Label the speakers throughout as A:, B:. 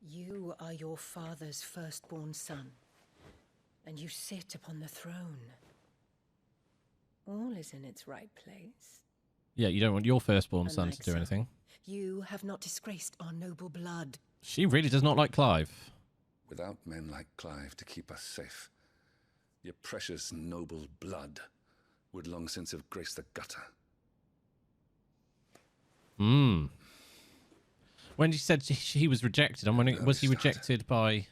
A: You are your father's firstborn son, and you sit upon the throne. All is in its right place.
B: Yeah, you don't want your firstborn son to do anything.
A: You have not disgraced our noble blood.
B: She really does not like Clive.
C: Without men like Clive to keep us safe, your precious noble blood would long since have graced the gutter.
B: Hmm. When you said he was rejected, I'm wondering, was he rejected by...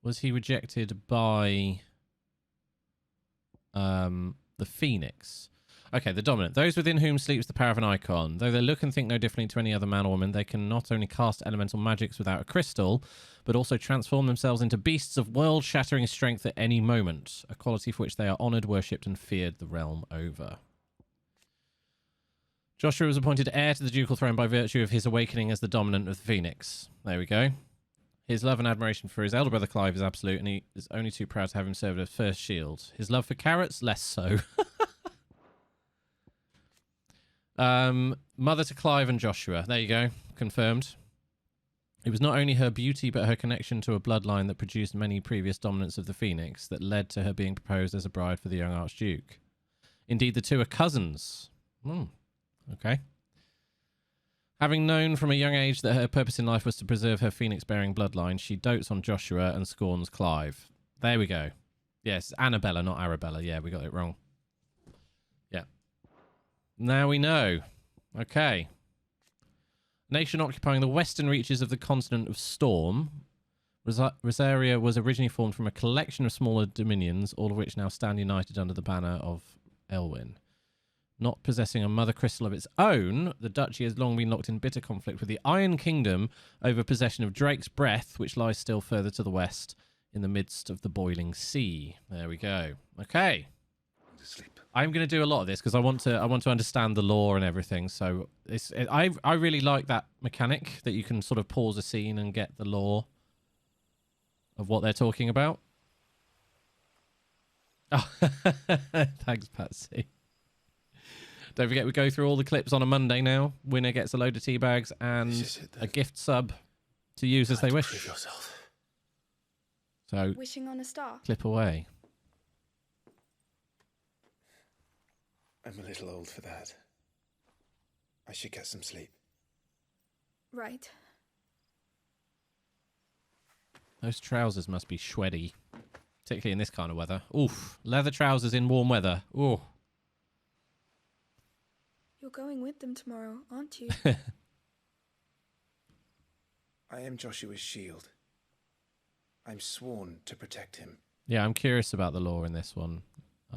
B: Was he rejected by... the Phoenix? Okay, the Dominant. Those within whom sleeps the power of an icon. Though they look and think no differently to any other man or woman, they can not only cast elemental magics without a crystal, but also transform themselves into beasts of world-shattering strength at any moment, a quality for which they are honoured, worshipped, and feared the realm over. Joshua was appointed heir to the ducal throne by virtue of his awakening as the Dominant of the Phoenix. There we go. His love and admiration for his elder brother Clive is absolute, and he is only too proud to have him serve as first shield. His love for carrots, less so. Mother to Clive and Joshua. There you go. Confirmed. It was not only her beauty, but her connection to a bloodline that produced many previous dominants of the Phoenix that led to her being proposed as a bride for the young Archduke. Indeed, the two are cousins. Okay. Having known from a young age that her purpose in life was to preserve her Phoenix-bearing bloodline, she dotes on Joshua and scorns Clive. There we go. Yes, Annabella, not Arabella. Yeah, we got it wrong. Yeah. Now we know. Okay. Nation occupying the western reaches of the continent of Storm, Rosaria was originally formed from a collection of smaller dominions, all of which now stand united under the banner of Elwyn. Not possessing a mother crystal of its own, the duchy has long been locked in bitter conflict with the Iron Kingdom over possession of Drake's Breath, which lies still further to the west in the midst of the boiling sea. There we go. Okay. I'm going to do a lot of this because I want to understand the lore and everything. So I really like that mechanic that you can sort of pause a scene and get the lore of what they're talking about. Oh, thanks, Patsy. Don't forget, we go through all the clips on a Monday now. Winner gets a load of tea bags and a gift sub to use as they wish. So,
D: wishing on a star.
B: Clip away.
E: I'm a little old for that. I should get some sleep.
D: Right.
B: Those trousers must be sweaty, particularly in this kind of weather. Oof, leather trousers in warm weather. Ooh.
D: You're going with them tomorrow, aren't you?
E: I am Joshua's shield. I'm sworn to protect him.
B: Yeah, I'm curious about the lore in this one.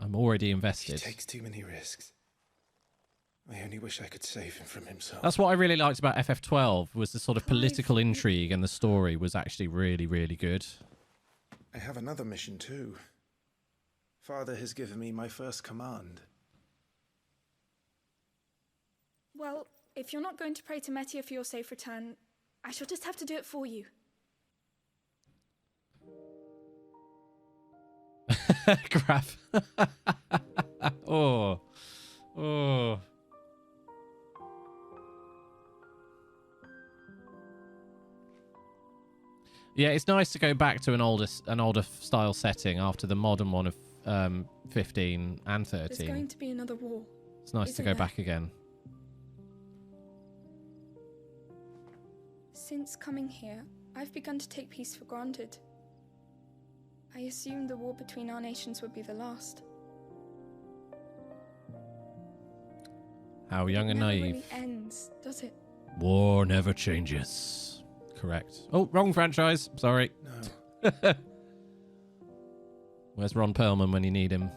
B: I'm already invested.
E: He takes too many risks. I only wish I could save him from himself.
B: That's what I really liked about FF12, was the sort of political intrigue, and the story was actually really, really good.
E: I have another mission too. Father has given me my first command.
D: Well, if you're not going to pray to Metia for your safe return, I shall just have to do it for you.
B: Crap. Oh. Yeah, it's nice to go back to an older style setting after the modern one of 15 and 13.
D: There's going to be another war.
B: It's nice to go back again.
D: Since coming here, I've begun to take peace for granted. I assumed the war between our nations would be the last.
B: How young and naive.
D: It never really ends, does it?
B: War never changes. Correct. Oh, wrong franchise. Sorry.
E: No.
B: Where's Ron Perlman when you need him?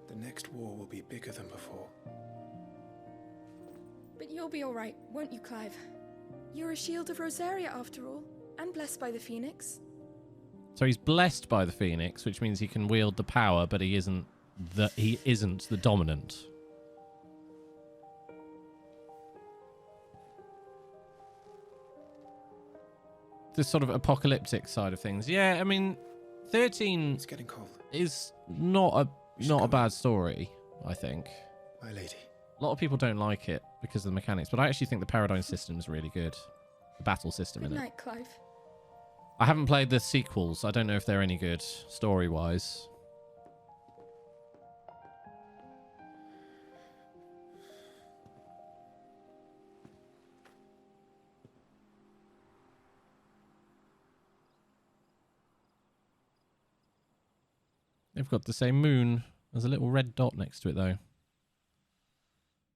E: The next war will be bigger than before.
D: But you'll be all right, won't you, Clive? You're a shield of Rosaria, after all, and blessed by the Phoenix.
B: So he's blessed by the Phoenix, which means he can wield the power, but he isn't the dominant. The sort of apocalyptic side of things. Yeah, I mean, 13
E: It's getting cold.
B: is not a bad story, I think.
E: My lady.
B: A lot of people don't like it because of the mechanics, but I actually think the paradigm system is really good. the battle system
D: Good
B: in it.
D: night, Clive.
B: I haven't played the sequels. I don't know if they're any good story-wise. They've got the same moon. There's a little red dot next to it, though.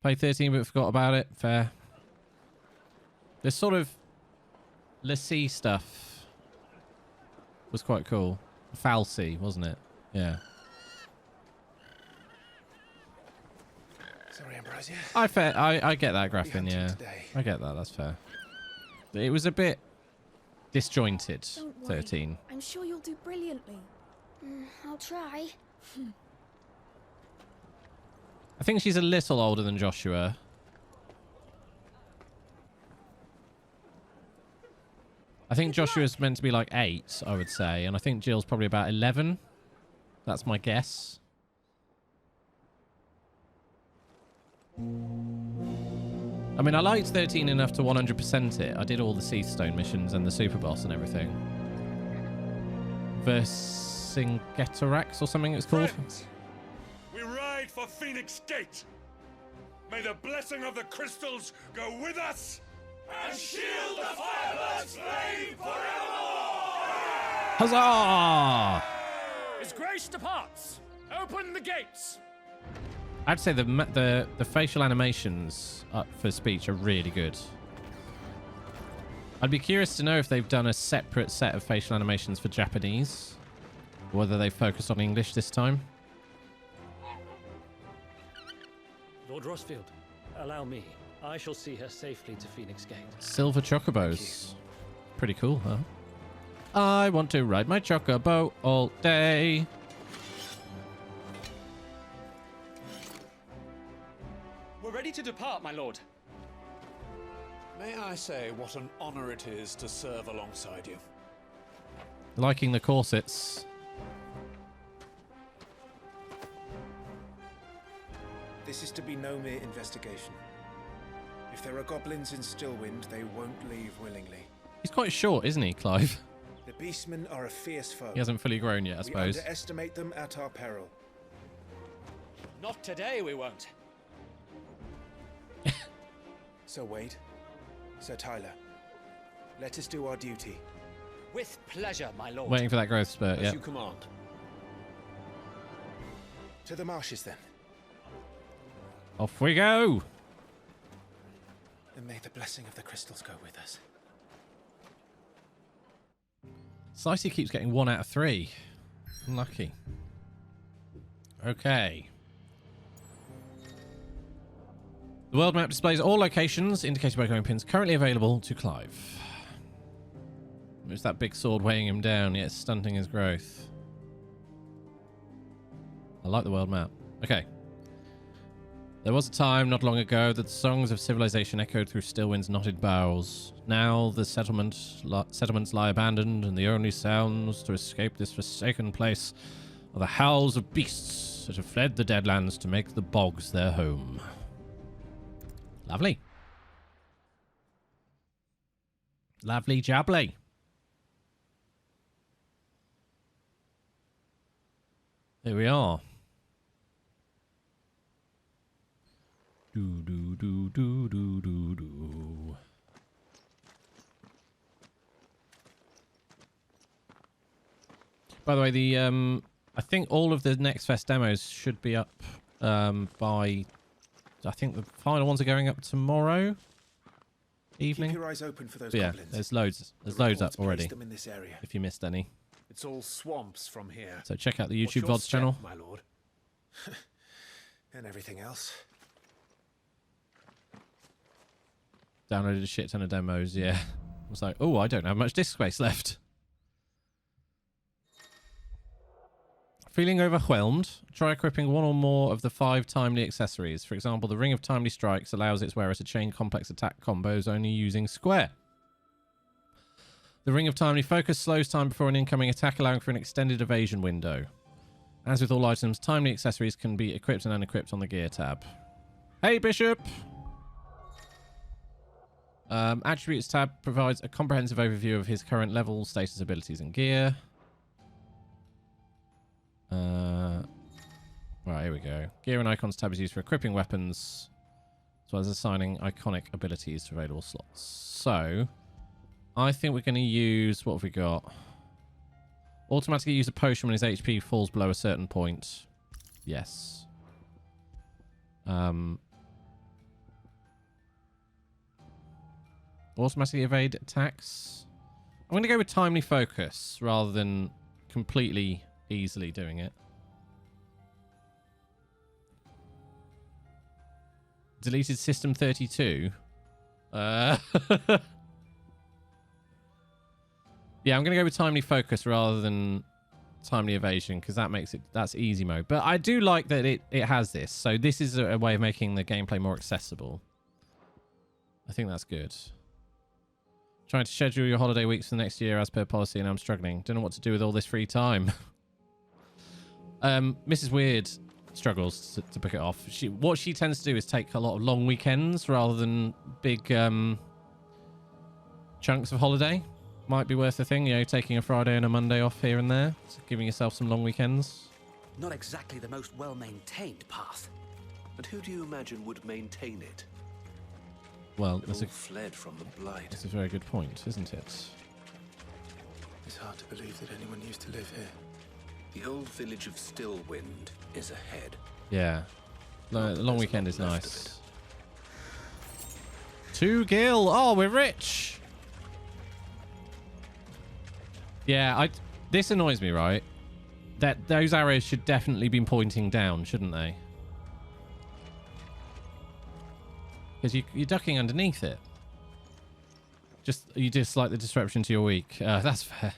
B: Played 13 but forgot about it. Fair. This sort of Lassie stuff was quite cool. Falsy, wasn't it? Yeah.
E: Sorry, Ambrosia.
B: I get that, Graffin,
E: hunting
B: yeah.
E: today.
B: I get that, that's fair. It was a bit disjointed,
F: Don't worry.
B: 13.
F: I'm sure you'll do brilliantly.
G: I'll try.
B: I think she's a little older than Joshua. I think Joshua's meant to be like 8, I would say. And I think Jill's probably about 11. That's my guess. I mean, I liked 13 enough to 100% it. I did all the Seastone missions and the Super Boss and everything. Vercingetorix or something it's called.
H: Friends, we ride for Phoenix Gate. May the blessing of the crystals go with us and shield the Firebird's flame forevermore!
B: Huzzah!
I: His grace departs. Open the gates.
B: I'd say the facial animations for speech are really good. I'd be curious to know if they've done a separate set of facial animations for Japanese, or whether they focused on English this time.
I: Lord Rossfield, allow me. I shall see her safely to Phoenix Gate.
B: Silver chocobos. Pretty cool, huh? I want to ride my chocobo all day.
I: We're ready to depart, my lord.
J: May I say what an honor it is to serve alongside you?
B: Liking the corsets.
E: This is to be no mere investigation. If there are goblins in Stillwind, they won't leave willingly.
B: He's quite short, isn't he, Clive?
E: The beastmen are a fierce foe.
B: He hasn't fully grown yet, I
E: We
B: suppose.
E: underestimate them at our peril.
I: Not today, we won't.
E: Sir Wade, Sir Tyler, let us do our duty.
I: With pleasure, my lord.
B: Waiting for that growth spurt,
J: As
B: yeah.
J: you command.
E: To the marshes, then,
B: Off we go!
E: and may the blessing of the crystals go with us.
B: Slicey keeps getting 1 out of 3. Unlucky. Okay. The world map displays all locations indicated by glowing pins currently available to Clive. It's that big sword weighing him down, yet stunting his growth. I like the world map. Okay. There was a time not long ago that the songs of civilization echoed through Stillwind's knotted boughs. Now the settlements lie abandoned, and the only sounds to escape this forsaken place are the howls of beasts that have fled the Deadlands to make the bogs their home. Lovely. Lovely jubbly. Here we are. Do do do do do do do. By the way, the I think all of the Next Fest demos should be up by. I think the final ones are going up tomorrow evening.
E: Keep your eyes open for those
B: But yeah,
E: goblins.
B: there's loads. There's
E: The
B: loads up
E: reports place
B: already.
E: them in this area.
B: If you missed any,
J: It's all swamps from here.
B: so check out the
J: What's
B: YouTube
J: your
B: VODs
J: step,
B: channel.
J: my lord?
E: And everything else.
B: Downloaded a shit ton of demos. Yeah, I was like, oh, I don't have much disk space left. Feeling overwhelmed? Try equipping one or more of the 5 timely accessories. For example, the Ring of Timely Strikes allows its wearer to chain complex attack combos only using square. The Ring of Timely Focus slows time before an incoming attack, allowing for an extended evasion window. As with all items, timely accessories can be equipped and unequipped on the gear tab. Hey, Bishop! Attributes tab provides a comprehensive overview of his current level, status, abilities, and gear. Right, here we go. Gear and icons tab is used for equipping weapons, as well as assigning iconic abilities to available slots. So, I think we're going to use... What have we got? Automatically use a potion when his HP falls below a certain point. Yes. Automatically evade attacks. I'm going to go with timely focus rather than completely easily doing it. Deleted system 32. Yeah, I'm going to go with timely focus rather than timely evasion because that makes it, that's easy mode. But I do like that it has this. So this is a way of making the gameplay more accessible. I think that's good. Trying to schedule your holiday weeks for the next year as per policy, and I'm struggling. Don't know what to do with all this free time. Mrs. Weird struggles to pick it off. What she tends to do is take a lot of long weekends rather than big chunks of holiday. Might be worth a thing, you know, taking a Friday and a Monday off here and there. So giving yourself some long weekends.
F: Not exactly the most well-maintained path.
K: But who do you imagine would maintain it?
B: Well,
K: They've all fled from the blight.
B: That's a very good point, isn't it?
E: It's hard to believe that anyone used to live here.
K: The old village of Stillwind is ahead.
B: Yeah. The long weekend is nice. 2 gil. Oh, we're rich. Yeah, this annoys me, right? That those arrows should definitely be pointing down, shouldn't they? Because you're ducking underneath it. You just like the disruption to your week. That's fair.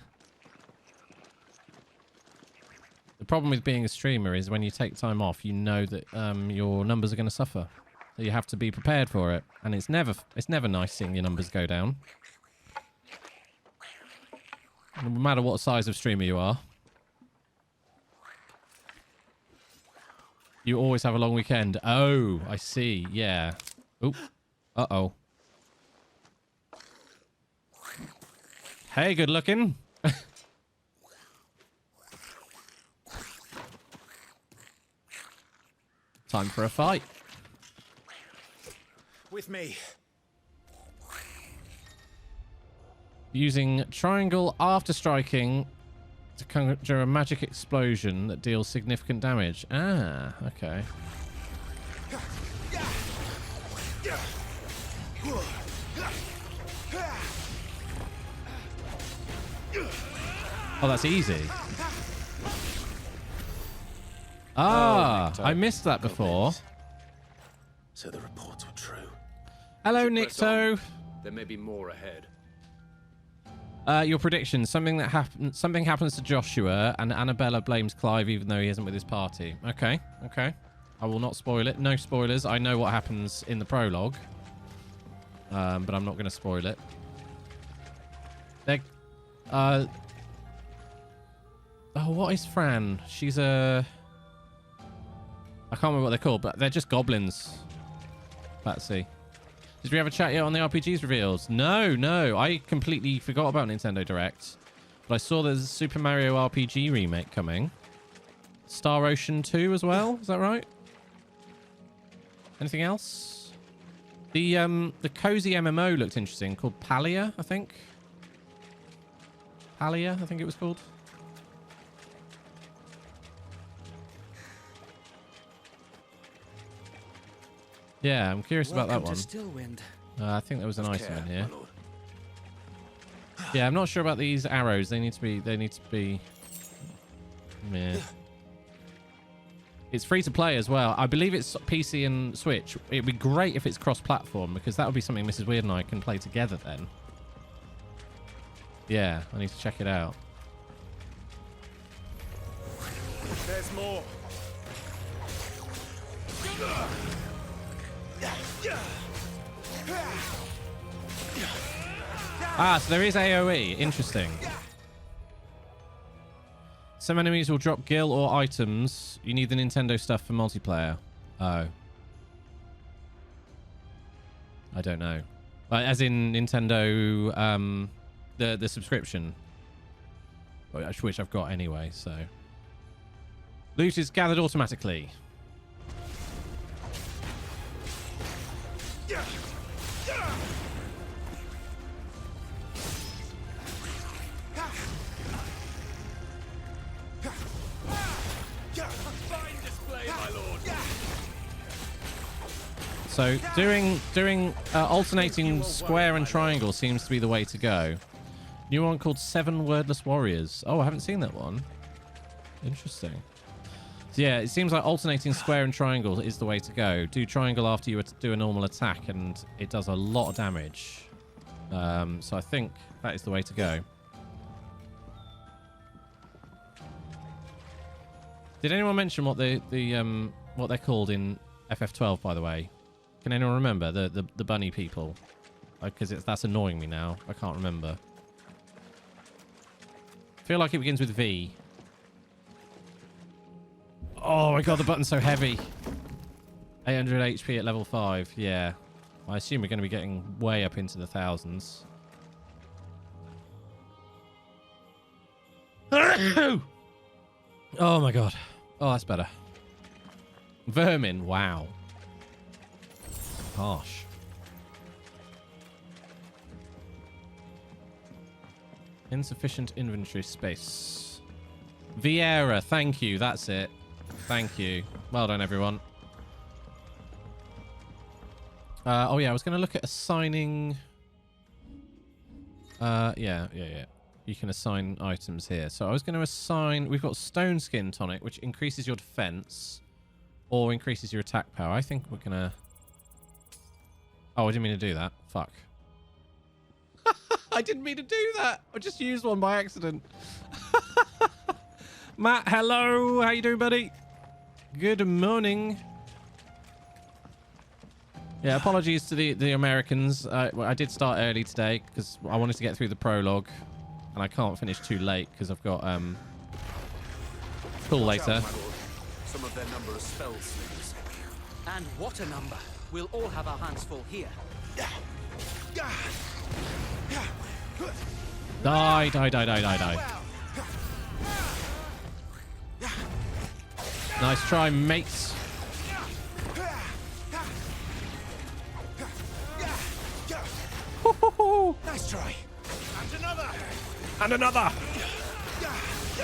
B: The problem with being a streamer is when you take time off, you know that your numbers are going to suffer. So you have to be prepared for it, and it's never nice seeing your numbers go down. No matter what size of streamer you are, you always have a long weekend. Oh, I see. Yeah. Oop. Uh-oh. Hey, good looking. Time for a fight.
E: With me.
B: Using triangle after striking to conjure a magic explosion that deals significant damage. Ah, okay. Oh, that's easy. Ah, I missed that before.
K: So the reports were true.
B: Hello, Nikto.
K: There may be more ahead.
B: Your prediction: something happens to Joshua, and Annabella blames Clive even though he isn't with his party. Okay, okay. I will not spoil it. No spoilers. I know what happens in the prologue, but I'm not going to spoil it. Oh, what is Fran? She's a... I can't remember what they're called, but they're just goblins. Patsy. Did we have a chat yet on the RPGs reveals? No, no. I completely forgot about Nintendo Direct. But I saw there's a Super Mario RPG remake coming. Star Ocean 2 as well. Is that right? Anything else? The cozy MMO looked interesting, called Palia, I think. Palia, I think it was called. Yeah, I'm curious about that one. I think there was an item in here. Yeah, I'm not sure about these arrows. They need to be. Meh. It's free to play as well. I believe it's PC and Switch. It'd be great if it's cross-platform because that would be something Mrs. Weird and I can play together then. Yeah, I need to check it out.
E: There's more.
B: Ah, so there is AoE. Interesting. Some enemies will drop gil or items. You need the Nintendo stuff for multiplayer. Oh. I don't know. As in Nintendo, the subscription, which I've got anyway. So loot is gathered automatically. So doing alternating square and triangle seems to be the way to go. New one called 7 Wordless Warriors. Oh, I haven't seen that one. Interesting. So yeah, it seems like alternating square and triangle is the way to go. Do triangle after you do a normal attack, and it does a lot of damage. So I think that is the way to go. Did anyone mention what what they're called in FF12, by the way? Can anyone remember the bunny people? Because that's annoying me now. I can't remember. I feel like it begins with V. Oh my god, the button's so heavy. 800 HP at level 5. Yeah. I assume we're going to be getting way up into the thousands. Oh my god. Oh, that's better. Vermin. Wow. Harsh. Insufficient inventory space. Vieira, thank you. That's it. Thank you. Well done, everyone. Oh yeah, I was going to look at assigning. Yeah. You can assign items here. So I was going to assign. We've got Stone Skin Tonic, which increases your defense or increases your attack power. I think we're gonna. Oh, I didn't mean to do that. Fuck. I didn't mean to do that. I just used one by accident. Matt, hello. How you doing, buddy? Good morning. Yeah, apologies to the Americans. I did start early today because I wanted to get through the prologue, and I can't finish too late because I've got school later.
F: Some of their number are spell slings. And what a number. We'll all have our hands full here.
B: Die. Nice try, mates.
E: Nice try.
B: And another.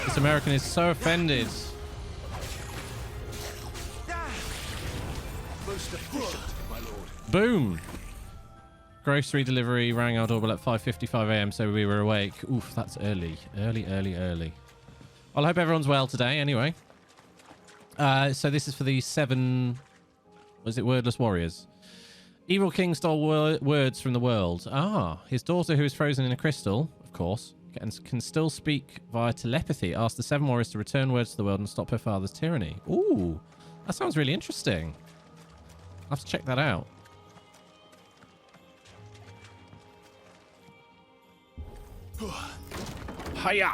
B: This American is so offended.
F: Most efficient, my lord.
B: Boom. Grocery delivery rang our doorbell at 5:55 a.m. so we were awake. Oof, that's early. Early. Well, I hope everyone's well today anyway. So this is for the 7... Was it Wordless Warriors? Evil King stole words from the world. Ah, his daughter, who is frozen in a crystal, of course, can still speak via telepathy. Asked the 7 warriors to return words to the world and stop her father's tyranny. Ooh, that sounds really interesting. I'll have to check that out. Hiya!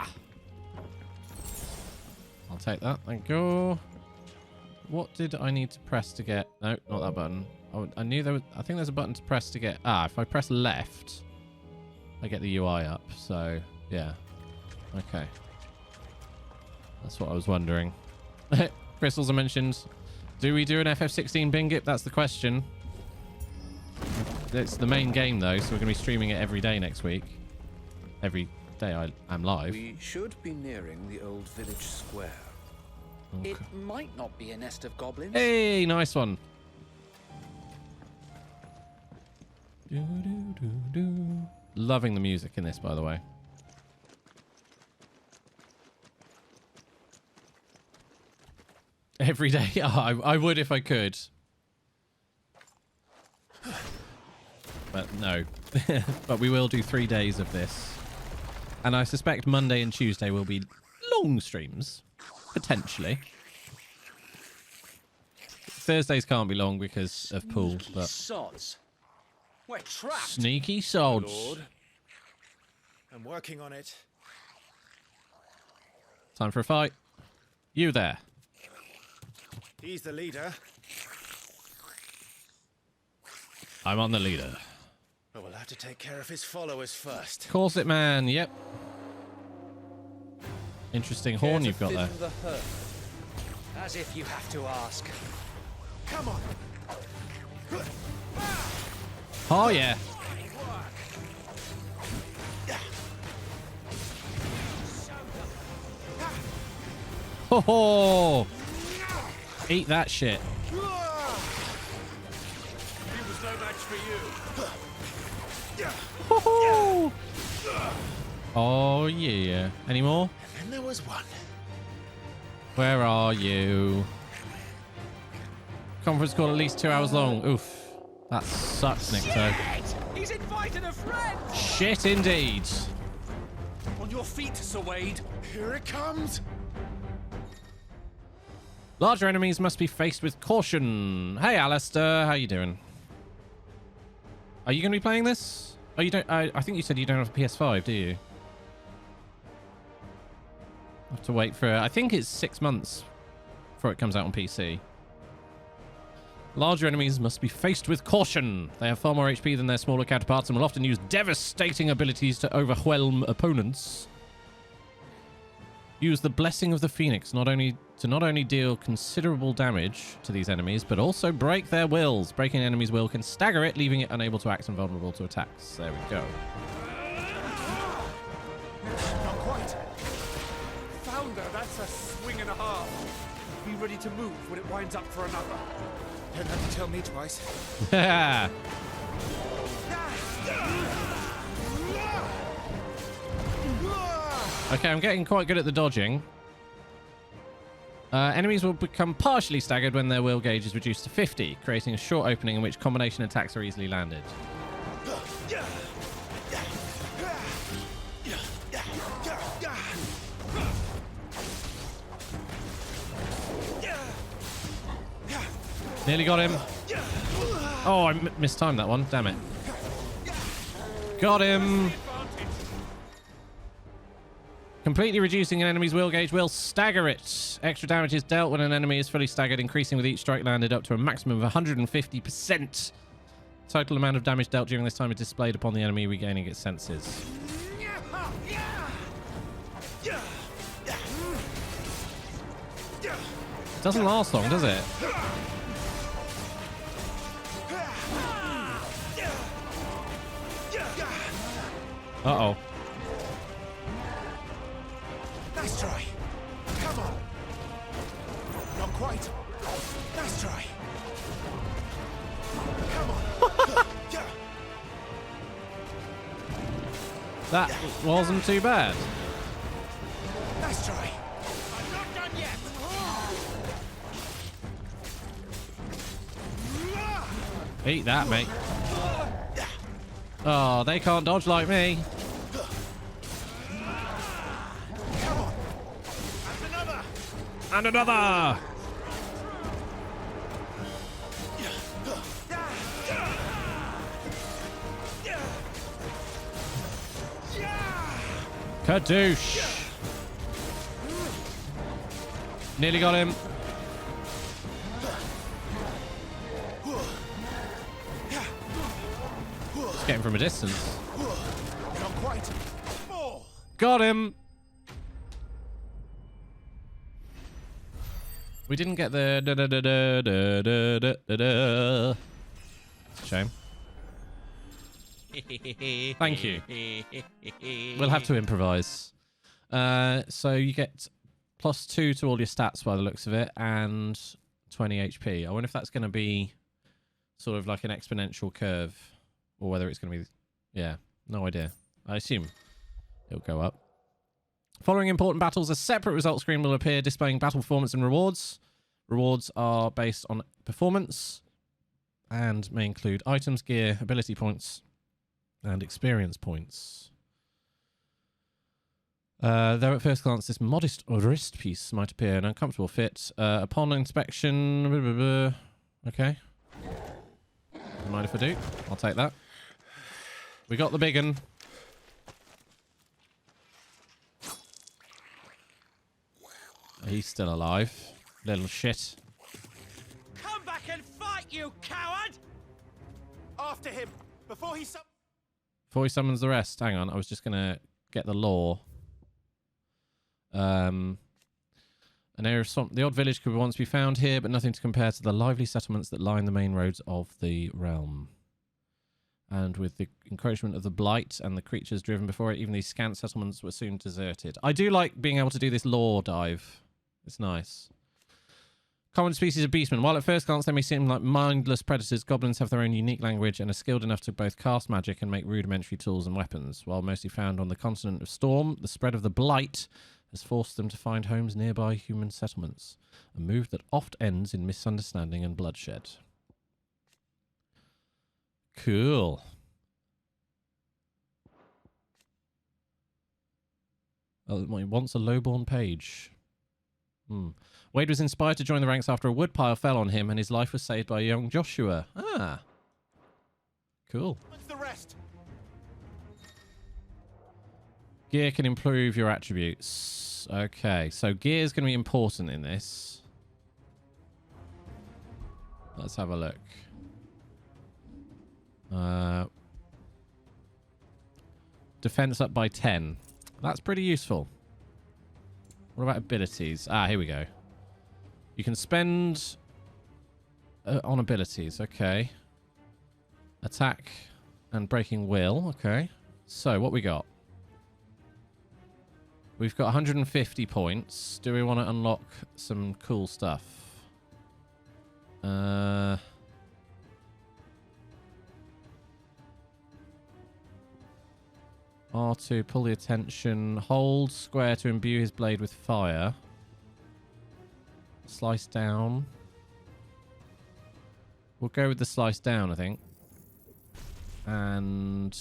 B: I'll take that. Thank you. What did I need to press to get... No, not that button. Oh, I knew there was... I think there's a button to press to get... Ah, if I press left, I get the UI up. So, yeah. Okay. That's what I was wondering. Crystals are mentioned. Do we do an FF16 Bingip? That's the question. It's the main game, though, so we're going to be streaming it every day next week. Every day I'm live.
K: We should be nearing the old village square.
B: Okay.
F: It might not be a nest of goblins.
B: Hey, nice one. Loving the music in this, by the way. Every day. Oh, I would if I could. But no. But we will do 3 days of this. And I suspect Monday and Tuesday will be long streams. Potentially. Thursdays can't be long because of pool. But
F: sods. We're trapped.
B: Sneaky sods.
E: Lord. I'm working on it.
B: Time for a fight. You there.
E: He's the leader.
B: I'm on the leader.
E: But we'll have to take care of his followers first.
B: Corset man, yep. Interesting horn you've got there.
F: The herd. As if you have to ask.
E: Come on.
B: Oh, yeah. Ho ho! Eat that shit.
H: He was no match for you.
B: Ho ho! Oh, yeah. Any more?
E: And there was one.
B: Where are you? Conference call at least 2 hours long. Oof. That sucks, Nikto.
F: He's invited a friend!
B: Shit indeed.
F: On your feet, Sir Wade.
E: Here it comes.
B: Larger enemies must be faced with caution. Hey, Alistair. How you doing? Are you going to be playing this? Oh, you don't. I think you said you don't have a PS5, do you? Have to wait for. I think it's 6 months before it comes out on PC. Larger enemies must be faced with caution. They have far more HP than their smaller counterparts and will often use devastating abilities to overwhelm opponents. Use the Blessing of the Phoenix not only deal considerable damage to these enemies, but also break their wills. Breaking an enemy's will can stagger it, leaving it unable to act and vulnerable to attacks. There we go.
E: Not quite.
F: Founder, that's a swing and a half. Be ready to move when it winds up for another.
E: Don't have to tell me twice.
B: Okay, I'm getting quite good at the dodging. Enemies will become partially staggered when their will gauge is reduced to 50, creating a short opening in which combination attacks are easily landed. Nearly got him. Oh, I mistimed that one. Damn it. Got him. Completely reducing an enemy's will gauge will stagger it. Extra damage is dealt when an enemy is fully staggered, increasing with each strike landed up to a maximum of 150%. Total amount of damage dealt during this time is displayed upon the enemy regaining its senses. Doesn't last long, does it? Uh-oh.
E: Nice try. Come on. Not quite. Nice try. Come on.
B: That wasn't too bad.
E: Nice try.
F: I'm not done yet.
B: Eat that, mate. Oh, they can't dodge like me.
E: Come on. And another.
B: And another. Kadoosh. Nearly got him. Just get him from a distance.
E: Not quite. More.
B: Got him. We didn't get the It's a shame. Thank you. We'll have to improvise. So you get +2 to all your stats by the looks of it, and 20 HP. I wonder if that's going to be sort of like an exponential curve, or whether it's going to be... Yeah, no idea. I assume it'll go up. Following important battles, a separate results screen will appear displaying battle performance and rewards. Rewards are based on performance and may include items, gear, ability points, and experience points. Though at first glance this modest wrist piece might appear an uncomfortable fit, upon inspection... Blah, blah, blah. Okay. Don't mind if I do. I'll take that. We got the big one. He's still alive. Little shit.
F: Come back and fight, you coward!
E: After him. Before he...
B: Before he summons the rest. Hang on, I was just going to get the lore. An area of swamp. The odd village could once be found here, but nothing to compare to the lively settlements that line the main roads of the realm. And with the encroachment of the blight and the creatures driven before it, even these scant settlements were soon deserted. I do like being able to do this lore dive. It's nice. Common species of beastmen. While at first glance they may seem like mindless predators, goblins have their own unique language and are skilled enough to both cast magic and make rudimentary tools and weapons. While mostly found on the continent of Storm, the spread of the blight has forced them to find homes nearby human settlements, a move that oft ends in misunderstanding and bloodshed. Cool. Oh, he wants a lowborn page. Wade was inspired to join the ranks after a woodpile fell on him and his life was saved by young Joshua. Ah. Cool.
H: What's the rest?
B: Gear can improve your attributes. Okay, so gear is going to be important in this. Let's have a look. Defense up by 10. That's pretty useful. What about abilities? Ah, here we go. You can spend on abilities. Okay. Attack and breaking will. Okay. So, what we got? We've got 150 points. Do we want to unlock some cool stuff? R2, pull the attention. Hold square to imbue his blade with fire. Slice down. We'll go with the slice down, I think. And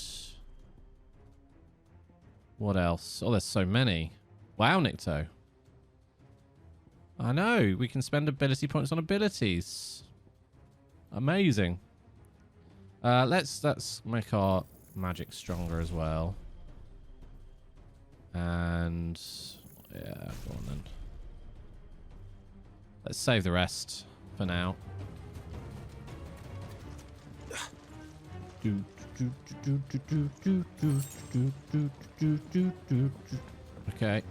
B: what else? Oh, there's so many. Wow, Nikto. I know. We can spend ability points on abilities. Amazing. Let's make our magic stronger as well. And yeah, go on then. Let's save the rest for now. Okay.